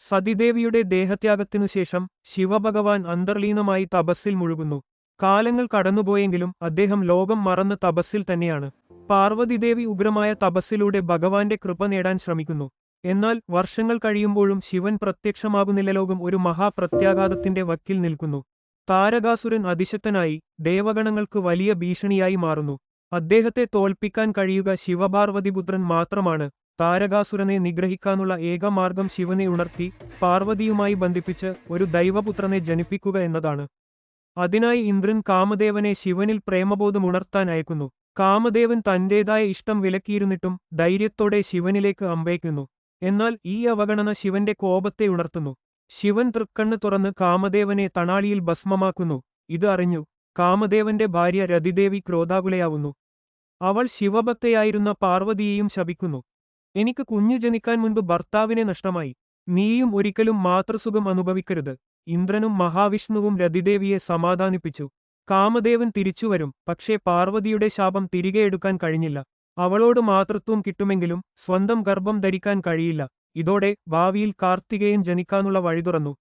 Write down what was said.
സതിദേവിയുടെ ദേഹത്യാഗത്തിനുശേഷം ശിവഭഗവാൻ അന്തർലീനമായി തപസ്സിൽ മുഴുകുന്നു. കാലങ്ങൾ കടന്നുപോയെങ്കിലും അദ്ദേഹം ലോകം മറന്ന് തപസ്സിൽ തന്നെയാണ്. പാർവതിദേവി ഉഗ്രമായ തപസ്സിലൂടെ ഭഗവാന്റെ കൃപ നേടാൻ ശ്രമിക്കുന്നു. എന്നാൽ വർഷങ്ങൾ കഴിയുമ്പോഴും ശിവൻ പ്രത്യക്ഷമാകുന്നില്ല. ലോകം ഒരു മഹാപ്രത്യാഘാതത്തിന്റെ വക്കിൽ നിൽക്കുന്നു. താരകാസുരൻ അതിശക്തനായി ദേവഗണങ്ങൾക്ക് വലിയ ഭീഷണിയായി മാറുന്നു. അദ്ദേഹത്തെ തോൽപ്പിക്കാൻ കഴിയുക ശിവപാർവതിപുത്രൻ മാത്രമാണ്. താരകാസുരനെ നിഗ്രഹിക്കാനുള്ള ഏക മാർഗം ശിവനെ ഉണർത്തി പാർവതിയുമായി ബന്ധിപ്പിച്ച് ഒരു ദൈവപുത്രനെ ജനിപ്പിക്കുക എന്നതാണ്. അതിനായി ഇന്ദ്രൻ കാമദേവനെ ശിവനിൽ പ്രേമബോധമുണർത്താൻ അയക്കുന്നു. കാമദേവൻ തന്റേതായ ഇഷ്ടം വിലക്കിയിരുന്നിട്ടും ധൈര്യത്തോടെ ശിവനിലേക്ക് അമ്പയക്കുന്നു. എന്നാൽ ഈ അവഗണന ശിവന്റെ കോപത്തെ ഉണർത്തുന്നു. ശിവൻ തൃക്കണ്ണ് തുറന്ന് കാമദേവനെ തണാളിയിൽ ഭസ്മമാക്കുന്നു. ഇത് അറിഞ്ഞു കാമദേവന്റെ ഭാര്യ രതിദേവി ക്രോധാകുലയാവുന്നു. അവൾ ശിവഭക്തയായിരുന്ന പാർവതിയെയും ശപിക്കുന്നു. എനിക്ക് കുഞ്ഞു ജനിക്കാൻ മുൻപ് ഭർത്താവിനെ നഷ്ടമായി. നീയും ഒരിക്കലും മാതൃസുഖം അനുഭവിക്കരുത്. ഇന്ദ്രനും മഹാവിഷ്ണുവും രതിദേവിയെ സമാധാനിപ്പിച്ചു. കാമദേവൻ തിരിച്ചുവരും. പക്ഷേ പാർവതിയുടെ ശാപം തിരികെ എടുക്കാൻ കഴിഞ്ഞില്ല. അവളോട് മാതൃത്വം കിട്ടുമെങ്കിലും സ്വന്തം ഗർഭം ധരിക്കാൻ കഴിയില്ല. ഇതോടെ ഭാവിയിൽ കാർത്തികേയൻ ജനിക്കാനുള്ള വഴി തുറന്നു.